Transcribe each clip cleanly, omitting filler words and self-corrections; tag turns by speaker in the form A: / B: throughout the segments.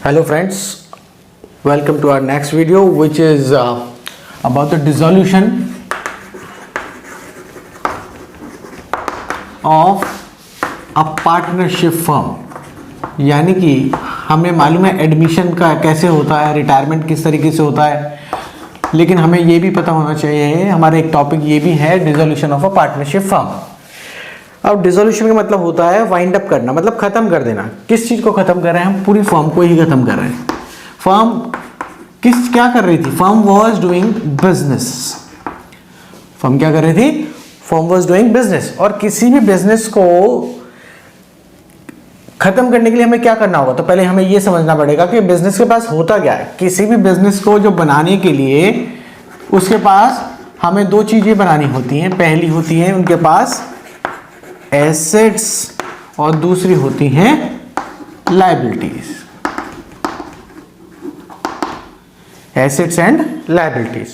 A: Hello friends, welcome to our next video which is about the dissolution of a partnership firm। यानी कि हमें मालूम है admission का कैसे होता है, रिटायरमेंट किस तरीके से होता है, लेकिन हमें ये भी पता होना चाहिए, हमारा एक टॉपिक ये भी है dissolution of a partnership firm. अब डिसोल्यूशन का मतलब होता है वाइंड अप करना, मतलब खत्म कर देना। किस चीज को खत्म कर रहे हैं हम? पूरी फर्म को ही खत्म कर रहे हैं। फर्म क्या कर रही थी? Firm was doing business. Firm क्या कर रही थी? Firm was doing business. और किसी भी बिजनेस को खत्म करने के लिए हमें क्या करना होगा? तो पहले हमें यह समझना पड़ेगा कि बिजनेस के पास होता क्या है। किसी भी बिजनेस को जो बनाने के लिए उसके पास हमें दो चीजें बनानी होती हैं। पहली होती है उनके पास एसेट्स और दूसरी होती हैं लायबिलिटीज। Assets and liabilities.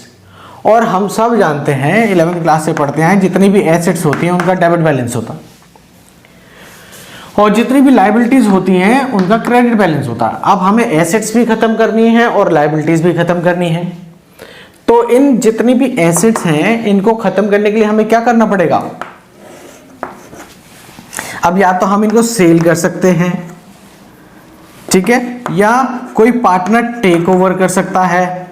A: और हम सब जानते हैं, 11th क्लास से पढ़ते हैं, जितनी भी एसेट्स होती हैं उनका डेबिट बैलेंस होता है और जितनी भी लायबिलिटीज होती हैं उनका क्रेडिट बैलेंस होता है। अब हमें एसेट्स भी खत्म करनी है और लायबिलिटीज भी खत्म करनी है। तो इन जितनी भी एसेट्स हैं इनको खत्म करने के लिए हमें क्या करना पड़ेगा? अब या तो हम इनको सेल कर सकते हैं, ठीक है, या कोई पार्टनर टेक ओवर कर सकता है।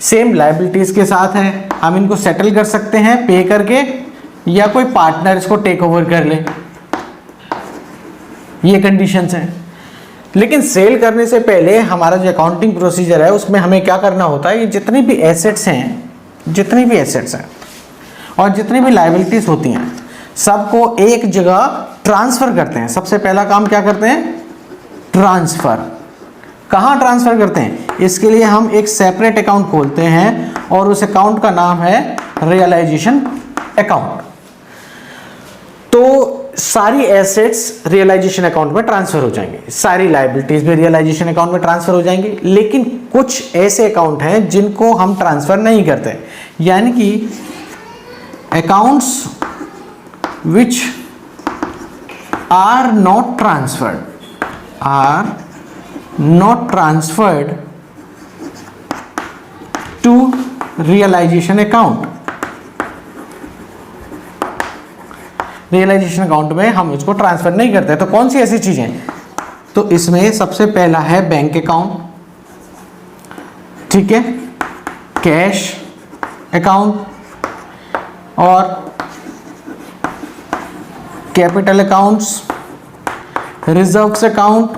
A: सेम लायबिलिटीज के साथ है, हम इनको सेटल कर सकते हैं पे करके, या कोई पार्टनर इसको टेक ओवर कर ले। ये कंडीशंस हैं। लेकिन सेल करने से पहले हमारा जो अकाउंटिंग प्रोसीजर है उसमें हमें क्या करना होता है? ये जितनी भी एसेट्स हैं और जितनी भी लायबिलिटीज होती हैं सबको एक जगह ट्रांसफर करते हैं। सबसे पहला काम क्या करते हैं? ट्रांसफर। कहाँ ट्रांसफर करते हैं? इसके लिए हम एक सेपरेट अकाउंट खोलते हैं और उस अकाउंट का नाम है रियलाइजेशन अकाउंट। तो सारी एसेट्स रियलाइजेशन अकाउंट में ट्रांसफर हो जाएंगे, सारी लायबिलिटीज भी रियलाइजेशन अकाउंट में ट्रांसफर हो जाएंगे। लेकिन कुछ ऐसे अकाउंट हैं जिनको हम ट्रांसफर नहीं करते, यानी कि accounts which are not transferred to realization account। Realization account में हम उसको ट्रांसफर नहीं करते। तो कौन सी ऐसी चीजें? तो इसमें सबसे पहला है बैंक अकाउंट, ठीक है, कैश अकाउंट और capital accounts, reserves account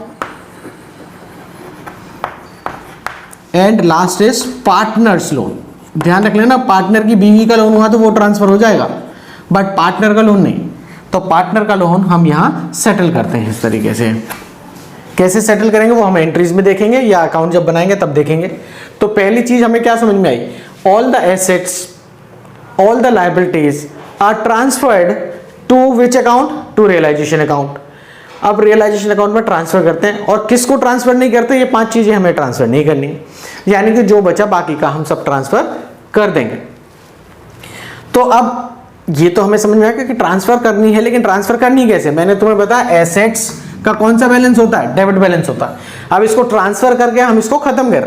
A: and last is partners loan. ध्यान रख लेना, पार्टनर की बीवी का लोन हुआ तो वो ट्रांसफर हो जाएगा, बट पार्टनर का लोन नहीं। तो पार्टनर का लोन हम यहां सेटल करते हैं इस तरीके से। कैसे सेटल करेंगे वो हम एंट्रीज में देखेंगे या अकाउंट जब बनाएंगे तब देखेंगे। तो पहली चीज हमें क्या समझ में आई? All the assets, all the liabilities are transferred to which account? To realisation account. अब रियलाइजेशन अकाउंट में ट्रांसफर करते हैं और किसको ट्रांसफर नहीं करते? ये 5 चीजें हमें ट्रांसफर नहीं करनी, यानी कि जो बचा बाकी का हम सब ट्रांसफर कर देंगे। तो अब ये तो हमें समझ में आया कि ट्रांसफर करनी है, लेकिन ट्रांसफर करनी कैसे? मैंने तुम्हें बताया एसेट्स का कौन सा बैलेंस होता है? डेबिट बैलेंस होता है। अब इसको ट्रांसफर करके हम इसको खत्म कर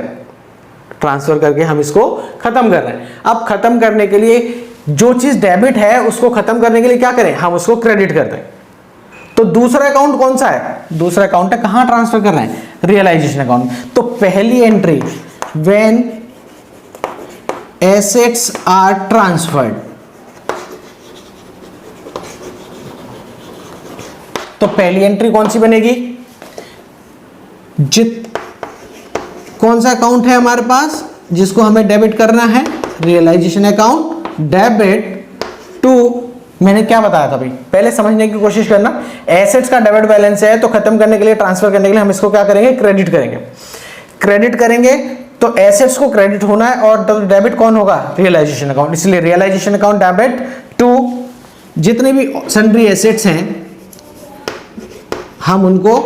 A: रहे हैं, अब खत्म करने के लिए जो चीज डेबिट है उसको खत्म करने के लिए क्या करें? हम उसको क्रेडिट कर दें। तो दूसरा अकाउंट कौन सा है? दूसरा अकाउंट है कहां ट्रांसफर कर रहे हैं? Realization account. तो पहली entry when assets are transferred, तो पहली एंट्री कौन सी बनेगी? कौन सा अकाउंट है हमारे पास जिसको हमें डेबिट करना है? Realization account. डेबिट टू, मैंने क्या बताया था भाई? पहले समझने की कोशिश करना। एसेट्स का डेबिट बैलेंस है तो खत्म करने के लिए, ट्रांसफर करने के लिए हम इसको क्या करेंगे? क्रेडिट करेंगे। तो एसेट्स को क्रेडिट होना है और डेबिट कौन होगा? Realization account. इसलिए रियलाइजेशन अकाउंट डेबिट टू जितने भी सन्ड्री एसेट्स हैं हम उनको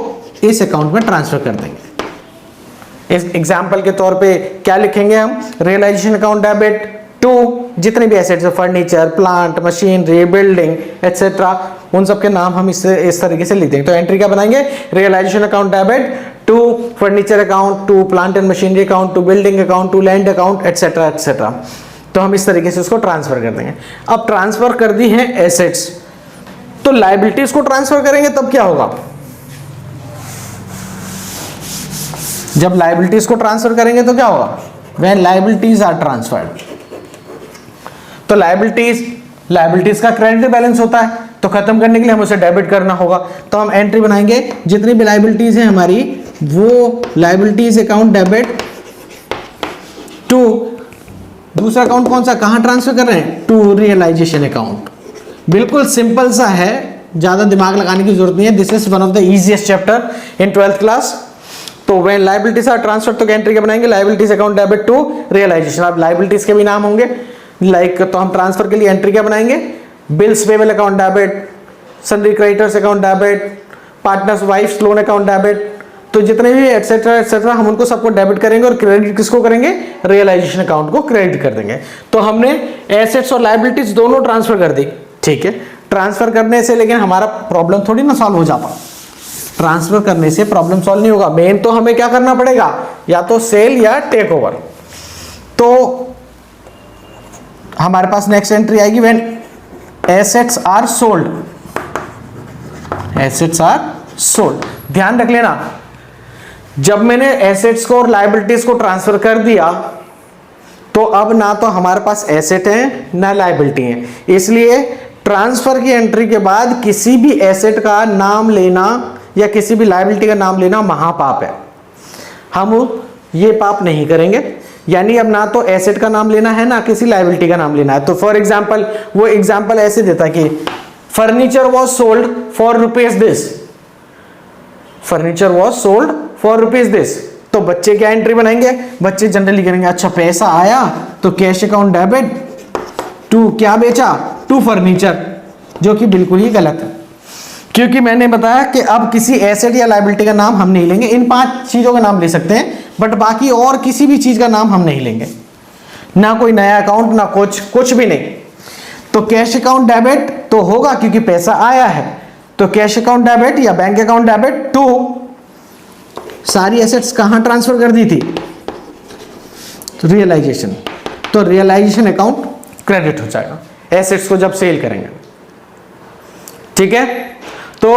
A: इस अकाउंट में ट्रांसफर कर देंगे। इस एग्जाम्पल के तौर पे क्या लिखेंगे हम? रियलाइजेशन अकाउंट डेबिट टू जितने भी एसेट्स है, furniture, plant, machinery, building etcetera, उन सब के नाम हम इस तरीके से लिख देंगे। तो एंट्री क्या बनाएंगे, realization account debit to furniture account, to plant and machinery account, to building account, to land account et cetera et cetera. तो हम इस तरीके से उसको ट्रांसफर कर देंगे। अब ट्रांसफर कर दी है एसेट्स, तो लायबिलिटीज को ट्रांसफर करेंगे तब क्या होगा, जब लायबिलिटीज को ट्रांसफर करेंगे तो क्या होगा, व्हेन लायबिलिटीज आर ट्रांसफर्ड। तो लायबिलिटीज का क्रेडिट बैलेंस होता है, तो खत्म करने के लिए हमें उसे डेबिट करना होगा। तो हम एंट्री बनाएंगे, जितनी भी लायबिलिटीज है हमारी, वो लायबिलिटीज अकाउंट डेबिट टू दूसरा अकाउंट कौन सा, कहां ट्रांसफर कर रहे हैं, टू रियलाइजेशन अकाउंट। बिल्कुल सिंपल सा है, ज्यादा दिमाग लगाने की जरूरत नहीं है। This is one of the easiest chapter in 12th class. तो व्हेन लायबिलिटीज आर ट्रांसफर, तो एंट्री क्या बनाएंगे, liabilities account debit to realization. अब लायबिलिटीज के भी नाम होंगे लाइक, तो हम ट्रांसफर के लिए एंट्री क्या बनाएंगे, bills payable account debit, sundry creditors account debit, partners wife's loan account debit. तो जितने भी एक्सेट्रा एक्सेट्रा हम उनको सबको डेबिट करेंगे और क्रेडिट किसको करेंगे, रियलाइजेशन अकाउंट को क्रेडिट कर देंगे। तो हमने एसेट्स और लायबिलिटीज दोनों ट्रांसफर कर दी, ठीक है। ट्रांसफर करने से लेकिन हमारा प्रॉब्लम थोड़ी ना सॉल्व हो जाता, ट्रांसफर करने से प्रॉब्लम सॉल्व नहीं होगा। मेन तो हमें क्या करना पड़ेगा, या तो सेल या टेक ओवर। तो हमारे पास नेक्स्ट एंट्री आएगी, when assets are sold, assets are sold. ध्यान रख लेना, जब मैंने एसेट्स को और लायबिलिटीज को ट्रांसफर कर दिया, तो अब ना तो हमारे पास एसेट है ना लायबिलिटी है, इसलिए ट्रांसफर की एंट्री के बाद किसी भी एसेट का नाम लेना या किसी भी लायबिलिटी का नाम लेना महापाप है। हम ये पाप नहीं करेंगे। यानी अब ना तो एसेट का नाम लेना है ना किसी लायबिलिटी का नाम लेना है। तो फॉर एग्जांपल, वो एग्जांपल ऐसे देता कि furniture was sold for rupees this, furniture was sold for rupees this. तो बच्चे क्या एंट्री बनाएंगे, बच्चे जनरली करेंगे, अच्छा पैसा आया तो कैश अकाउंट डेबिट टू क्या बेचा, टू फर्नीचर, जो कि बिल्कुल ही गलत है। क्योंकि मैंने बताया कि अब किसी एसेट या लायबिलिटी का नाम हम नहीं लेंगे। इन 5 चीजों का नाम ले सकते हैं, बट बाकी और किसी भी चीज का नाम हम नहीं लेंगे, ना कोई नया अकाउंट, ना कुछ भी नहीं। तो कैश अकाउंट डेबिट तो होगा क्योंकि पैसा आया है, तो कैश अकाउंट डेबिट या बैंक अकाउंट डेबिट टू सारी एसेट्स कहां ट्रांसफर कर दी थी, रियलाइजेशन। तो रियलाइजेशन अकाउंट क्रेडिट हो जाएगा एसेट्स को जब सेल करेंगे, ठीक है। तो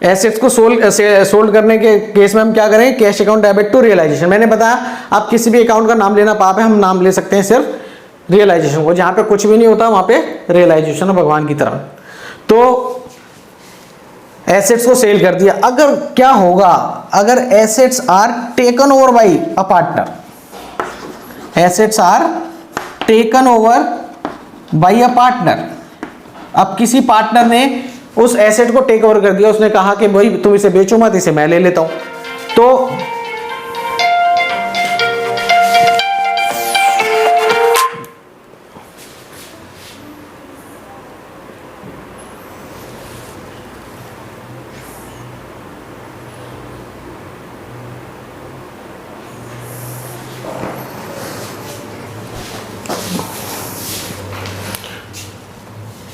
A: एसेट्स को सोल्ड करने के केस में हम क्या करेंगे, cash account debit to realization. मैंने बताया आप किसी भी अकाउंट का नाम लेना पाप है, हम नाम ले सकते हैं सिर्फ रियलाइजेशन को, जहां पे कुछ भी नहीं होता वहां पे रियलाइजेशन भगवान की तरह। तो एसेट्स को सेल कर दिया। अगर क्या होगा, अगर assets are taken over by a partner, assets are taken over by a partner. अब किसी पार्टनर ने उस एसेट को टेक ओवर कर दिया, उसने कहा कि भाई तुम इसे बेचो मत, इसे मैं ले लेता हूं।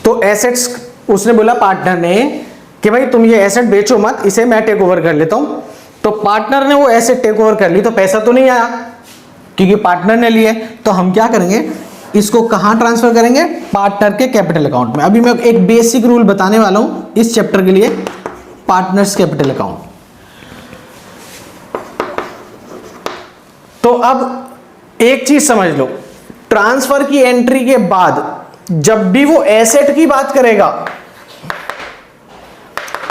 A: तो एसेट्स उसने बोला पार्टनर ने कि भाई तुम ये एसेट बेचो मत, इसे मैं टेक ओवर कर लेता हूं। तो पार्टनर ने वो एसेट टेक ओवर कर ली, तो पैसा तो नहीं आया क्योंकि पार्टनर ने लिए। तो हम क्या करेंगे, इसको कहां ट्रांसफर करेंगे, पार्टनर के कैपिटल अकाउंट में। अभी मैं एक बेसिक रूल बताने वाला हूं इस चैप्टर के लिए, पार्टनर्स कैपिटल अकाउंट। तो अब एक चीज समझ लो, ट्रांसफर की एंट्री के बाद जब भी वो एसेट की बात करेगा,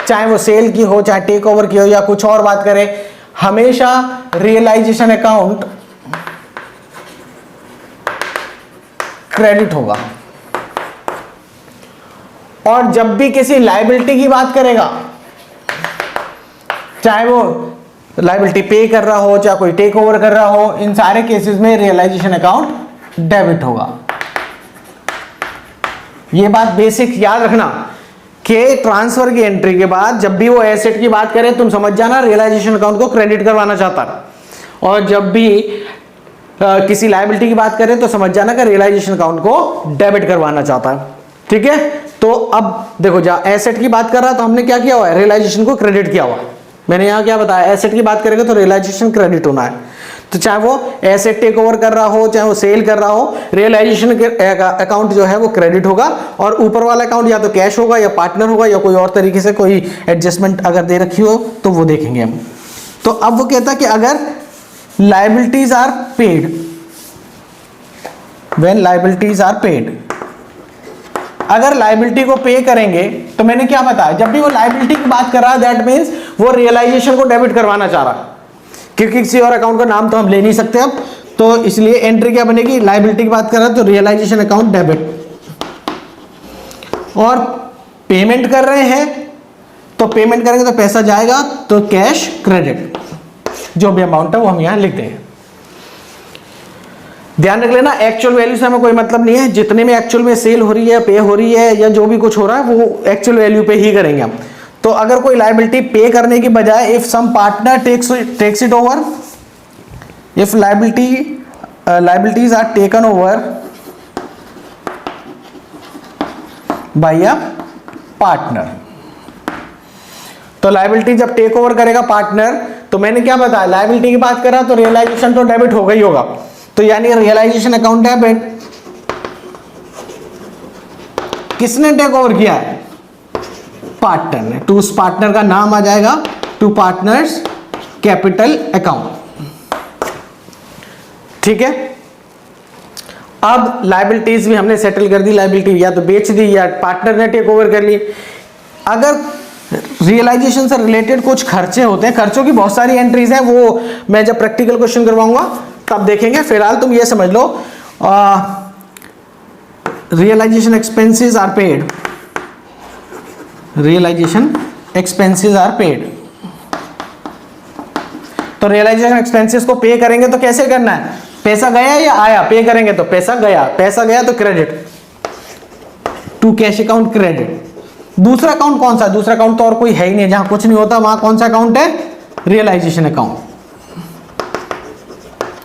A: चाहे वो सेल की हो, चाहे टेक ओवर की हो, या कुछ और बात करे, हमेशा रियलाइजेशन अकाउंट क्रेडिट होगा। और जब भी किसी लायबिलिटी की बात करेगा, चाहे वो लायबिलिटी पे कर रहा हो, चाहे कोई टेक ओवर कर रहा हो, इन सारे केसेस में रियलाइजेशन अकाउंट डेबिट होगा। ये बात बेसिक याद रखना कि ट्रांसफर की एंट्री के बाद जब भी वो एसेट की बात करें, तुम समझ जाना रियलाइजेशन अकाउंट को क्रेडिट करवाना चाहता है। और जब भी किसी लायबिलिटी की बात करें तो समझ जाना कि रियलाइजेशन अकाउंट को डेबिट करवाना चाहता है, ठीक है। तो अब देखो, जहां एसेट की बात कर रहा तो हमने क्या किया हुआ है, रियलाइजेशन को क्रेडिट किया हुआ है। मैंने यहां क्या बताया, एसेट की बात करेंगे तो रियलाइजेशन क्रेडिट होना है। तो चाहे वो एसेट टेक ओवर कर रहा हो, चाहे वो सेल कर रहा हो, रियलाइजेशन अकाउंट जो है वो क्रेडिट होगा, और ऊपर वाला अकाउंट या तो कैश होगा या पार्टनर होगा या कोई और तरीके से कोई एडजस्टमेंट अगर दे रखी हो तो वो देखेंगे हम। तो अब वो कहता है कि अगर liabilities are paid, when liabilities are paid, अगर लायबिलिटी को पे करेंगे तो मैंने क्या बताया, जब भी वो लायबिलिटी की बात कर रहा है दैट मींस वो रियलाइजेशन को डेबिट करवाना चाह रहा है, क्योंकि किसी और अकाउंट का नाम तो हम ले नहीं सकते अब, तो इसलिए एंट्री क्या बनेगी, लायबिलिटी की बात कर रहा है तो रियलाइजेशन अकाउंट डेबिट, और पेमेंट कर रहे हैं तो पेमेंट करेंगे तो पैसा जाएगा तो कैश क्रेडिट, जो भी अमाउंट है वो हम यहां लिख देंगे। ध्यान रख लेना, एक्चुअल वैल्यू से हमें कोई मतलब नहीं है, जितने में एक्चुअल में सेल हो रही है, पे हो रही है या जो भी कुछ हो रहा है वो एक्चुअल वैल्यू पे ही करेंगे हम। तो अगर कोई लायबिलिटी पे करने की बजाय if some partner takes it over, if liabilities are taken over by a partner, तो लायबिलिटी जब टेक ओवर करेगा पार्टनर, तो मैंने क्या बताया, लायबिलिटी की बात करा तो रियलाइजेशन तो डेबिट होगा ही होगा, तो यानी रियलाइजेशन अकाउंट डेबिट किसने टेक ओवर किया है, पार्टनर ने। टू उस पार्टनर का नाम आ जाएगा टू पार्टनर्स कैपिटल अकाउंट, ठीक है। अब लायबिलिटीज भी हमने सेटल कर दी, लायबिलिटी या तो बेच दी या पार्टनर ने टेक ओवर कर ली। अगर रियलाइजेशन से रिलेटेड कुछ खर्चे होते हैं, खर्चों की बहुत सारी एंट्रीज हैं, वो मैं जब प्रैक्टिकल क्वेश्चन करवाऊंगा तब देखेंगे, फिलहाल तुम ये समझ लो realisation expenses are paid, realisation expenses are paid. तो रियलाइजेशन एक्सपेंसेस को पे करेंगे तो कैसे करना है, पैसा गया या आया, पे करेंगे तो पैसा गया तो credit to cash account credit. दूसरा अकाउंट कौन सा, दूसरा अकाउंट तो और कोई है ही नहीं, जहां कुछ नहीं होता वहां कौन सा अकाउंट है, रियलाइजेशन अकाउंट।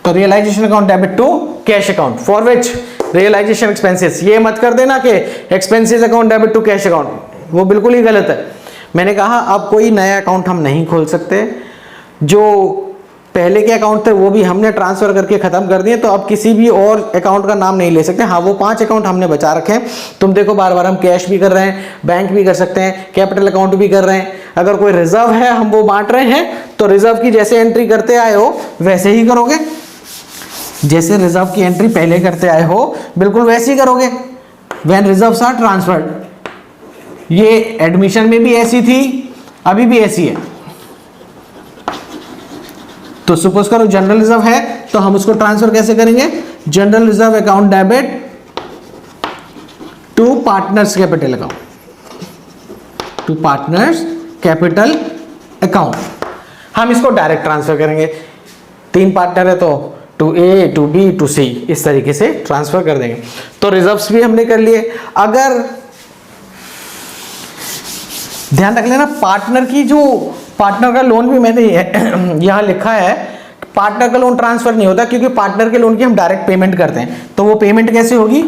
A: तो realization account debit to cash account for which realization expenses, ये मत कर देना कि expenses account debit to cash account, वो बिल्कुल ही गलत है। मैंने कहा अब कोई नया अकाउंट हम नहीं खोल सकते, जो पहले के अकाउंट थे वो भी हमने ट्रांसफर करके खत्म कर दिए, तो अब किसी भी और अकाउंट का नाम नहीं ले सकते। हाँ, वो 5 अकाउंट हमने बचा रखे हैं। तुम देखो बार बार हम कैश भी कर रहे हैं, बैंक भी कर सकते हैं, कैपिटल अकाउंट भी कर रहे हैं। अगर कोई रिजर्व है हम वो बांट रहे हैं, तो रिजर्व की जैसे एंट्री करते आए हो वैसे ही करोगे, जैसे रिजर्व की एंट्री पहले करते आए हो बिल्कुल वैसे ही करोगे। व्हेन रिजर्व्स आर ट्रांसफर्ड, ये एडमिशन में भी ऐसी थी, अभी भी ऐसी है। तो सपोज करो जनरल रिजर्व है तो हम उसको ट्रांसफर कैसे करेंगे, general reserve account debit to partners capital account, to partners capital account. हम इसको डायरेक्ट ट्रांसफर करेंगे, 3 पार्टनर है तो to A to B to C, इस तरीके से ट्रांसफर कर देंगे। तो रिजर्व्स भी हमने कर लिए। अगर ध्यान रख लेना, पार्टनर की जो पार्टनर का लोन भी मैंने यहां लिखा है, पार्टनर का लोन ट्रांसफर नहीं होता क्योंकि पार्टनर के लोन की हम डायरेक्ट पेमेंट करते हैं। तो वो पेमेंट कैसे होगी,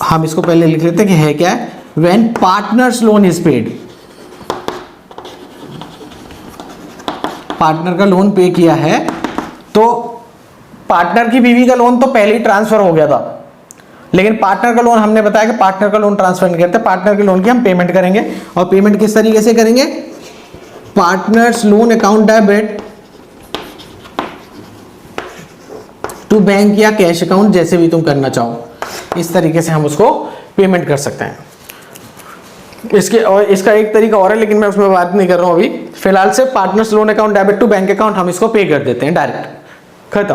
A: हम इसको पहले लिख लेते हैं कि है क्या है, when partners loan is paid, partner का लोन पे किया है तो पार्टनर की बीवी का लोन तो पहले ही ट्रांसफर हो गया था, लेकिन पार्टनर का लोन हमने बताया कि पार्टनर का लोन ट्रांसफर नहीं करते, पार्टनर के लोन की हम पेमेंट करेंगे। और पेमेंट किस तरीके से करेंगे, partners loan account debit to bank या कैश अकाउंट, जैसे भी तुम करना चाहो, इस तरीके से हम उसको पेमेंट कर सकते हैं। इसका एक तरीका और है लेकिन मैं उसमें बात नहीं कर रहा हूं अभी। फिलहाल से partners loan account debit to bank account हम इसको पे कर देते हैं डायरेक्ट, खत्म।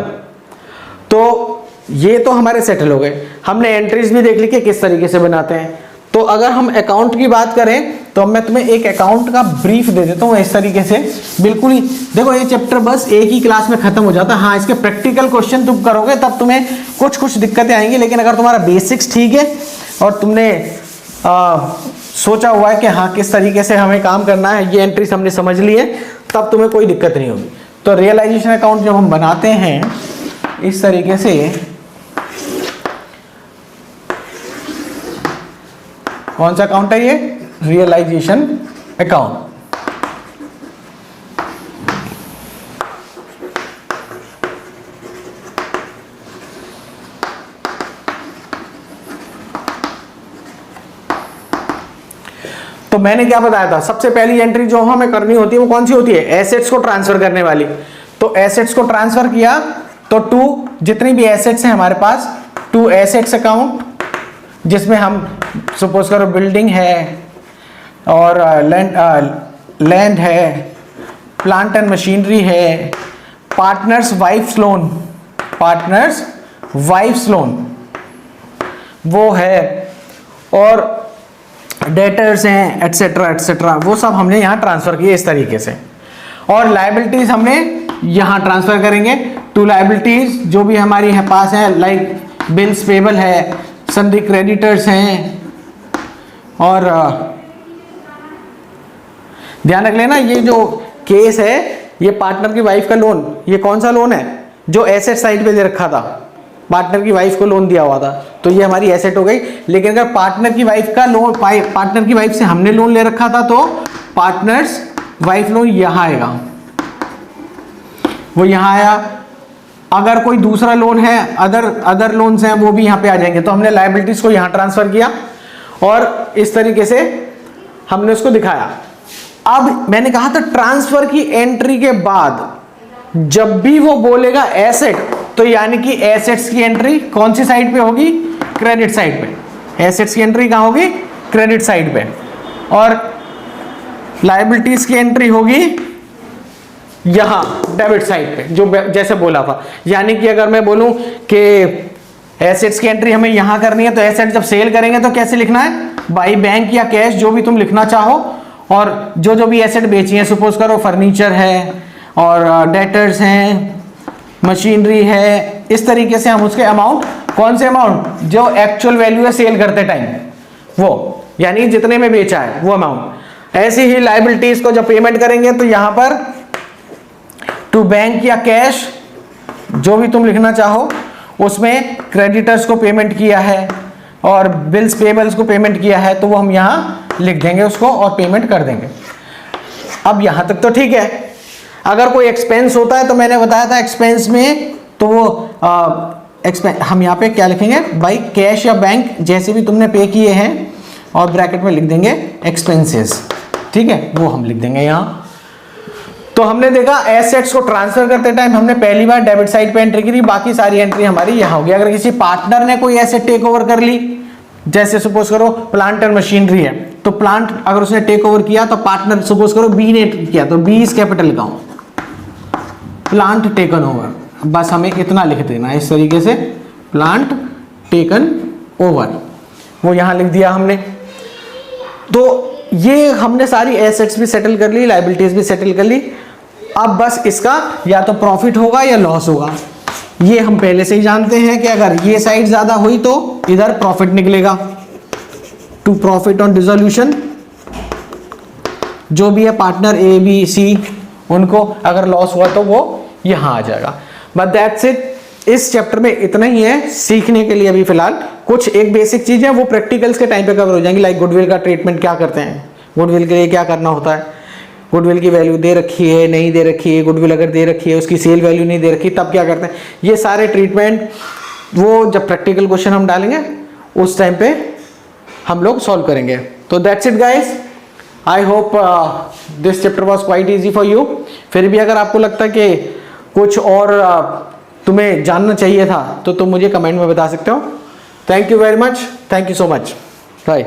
A: तो ये तो हमारे सेटल हो गए। हमने एंट्रीज भी देख ली कि किस तरीके से बनाते हैं। तो अगर हम अकाउंट की बात करें तो मैं तुम्हें एक अकाउंट का ब्रीफ दे देता हूँ इस तरीके से, बिल्कुल ही। देखो ये चैप्टर बस एक ही क्लास में खत्म हो जाता है। हाँ, इसके प्रैक्टिकल क्वेश्चन तुम करोगे तब तुम्हें कुछ दिक्कतें आएंगी, लेकिन अगर तुम्हारा बेसिक्स ठीक है और तुमने सोचा हुआ है कि हाँ किस तरीके से हमें काम करना है, ये एंट्रीज हमने समझ ली है, तब तुम्हें कोई दिक्कत नहीं होगी। तो रियलाइजेशन अकाउंट जब हम बनाते हैं इस तरीके से कौन सा अकाउंट है ये, रियलाइजेशन अकाउंट। तो मैंने क्या बताया था, सबसे पहली एंट्री जो हमें करनी होती है वो कौन सी होती है, एसेट्स को ट्रांसफर करने वाली। तो एसेट्स को ट्रांसफर किया तो टू जितनी भी एसेट्स हैं हमारे पास, टू एसेट्स अकाउंट, जिसमें हम सपोज करो बिल्डिंग है और लैंड है, प्लांट एंड मशीनरी है, partners wife's loan, partners wife's loan वो है, और डेटर्स हैं एटसेट्रा एटसेट्रा, वो सब हमने यहाँ ट्रांसफर किए इस तरीके से। और लाइबिलिटीज हमने यहाँ ट्रांसफर करेंगे। टू लाइबिलिटीज जो भी हमारी है पास है, लाइक बिल्स पेबल है, सन्डी क्रेडिटर्स हैं, और ध्यान रख लेना ये जो केस है ये पार्टनर की वाइफ का लोन, ये कौन सा लोन है, जो एसेट साइड पे दे रखा था, पार्टनर की वाइफ को लोन दिया हुआ था, तो ये हमारी एसेट हो गई। लेकिन अगर पार्टनर की वाइफ का लोन, पार्टनर की वाइफ से हमने लोन ले रखा था, तो पार्टनर्स वाइफ लोन यहां आएगा, वो यहां आया। अगर कोई दूसरा लोन है, अदर लोन्स हैं, वो भी यहां पे आ जाएंगे। तो हमने लायबिलिटीज को यहां ट्रांसफर किया और इस तरीके से हमने उसको दिखाया। अब मैंने कहा था ट्रांसफर की एंट्री के बाद जब भी वो बोलेगा एसेट, तो यानी कि एसेट्स की एंट्री कौन सी साइड पे होगी, क्रेडिट साइड पे। एसेट्स की एंट्री कहां होगी, क्रेडिट साइड पे, और लायबिलिटीज की एंट्री होगी यहां डेबिट साइड पे, जो जैसे बोला था। यानी कि अगर मैं बोलूं कि एसेट्स की एंट्री हमें यहां करनी है, तो एसेट जब सेल करेंगे तो कैसे लिखना है, बाई बैंक या कैश, जो भी तुम लिखना चाहो। और जो भी एसेट बेची है, सपोज करो फर्नीचर है और डेटर्स हैं, मशीनरी है, इस तरीके से हम उसके अमाउंट, कौन से अमाउंट, जो एक्चुअल वैल्यू है सेल करते टाइम, वो यानी जितने में बेचा है वो अमाउंट। ऐसी ही लायबिलिटीज को जब पेमेंट करेंगे तो यहां पर टू बैंक या कैश, जो भी तुम लिखना चाहो, उसमें क्रेडिटर्स को पेमेंट किया है और बिल्स पेबल्स को पेमेंट किया है, तो वो हम यहां लिख देंगे उसको और पेमेंट कर देंगे। अब यहां तक तो ठीक है। अगर कोई एक्सपेंस होता है तो मैंने बताया था एक्सपेंस में, तो वो हम यहाँ पे क्या लिखेंगे, बाई कैश या बैंक, जैसे भी तुमने पे किए हैं, और ब्रैकेट में लिख देंगे एक्सपेंसेस, ठीक है, वो हम लिख देंगे यहाँ। तो हमने देखा एसेट्स को ट्रांसफर करते टाइम हमने पहली बार डेबिट साइड पे एंट्री करी, बाकी सारी एंट्री हमारी यहाँ होगी। अगर किसी पार्टनर ने कोई एसेट टेक ओवर कर ली, जैसे सपोज करो प्लांट एंड मशीनरी है, तो प्लांट अगर उसने टेक ओवर किया तो पार्टनर सपोज करो बी ने किया, तो B is capital account, plant taken over, बस हमें इतना लिख देना है इस तरीके से, प्लांट टेकन ओवर, वो यहां लिख दिया हमने। तो ये हमने सारी एसेट्स भी सेटल कर ली, लायबिलिटीज भी सेटल कर ली। अब बस इसका या तो प्रॉफिट होगा या लॉस होगा, ये हम पहले से ही जानते हैं कि अगर ये साइड ज्यादा हुई तो इधर प्रॉफिट निकलेगा, टू प्रॉफिट ऑन डिसोल्यूशन, जो भी है पार्टनर ए बी सी, उनको अगर लॉस हुआ तो वो यहां आ जाएगा। बट दैट्स इट, इस चैप्टर में इतना ही है सीखने के लिए। अभी फिलहाल कुछ एक बेसिक चीजें वो प्रैक्टिकल्स के टाइम पे कवर हो जाएंगी, लाइक गुडविल का ट्रीटमेंट क्या करते हैं, गुडविल के लिए क्या करना होता है, गुडविल की वैल्यू दे रखी है नहीं दे रखी है, गुडविल अगर दे रखी है उसकी सेल वैल्यू नहीं दे रखी तब क्या करते हैं, ये सारे ट्रीटमेंट वो जब प्रैक्टिकल क्वेश्चन हम डालेंगे उस टाइम पे हम लोग सॉल्व करेंगे। तो that's it guys, I hope this chapter was quite easy for you. फिर भी अगर आपको लगता है कि कुछ और तुम्हें जानना चाहिए था तो तुम मुझे कमेंट में बता सकते हो। Thank you very much, thank you so much, bye.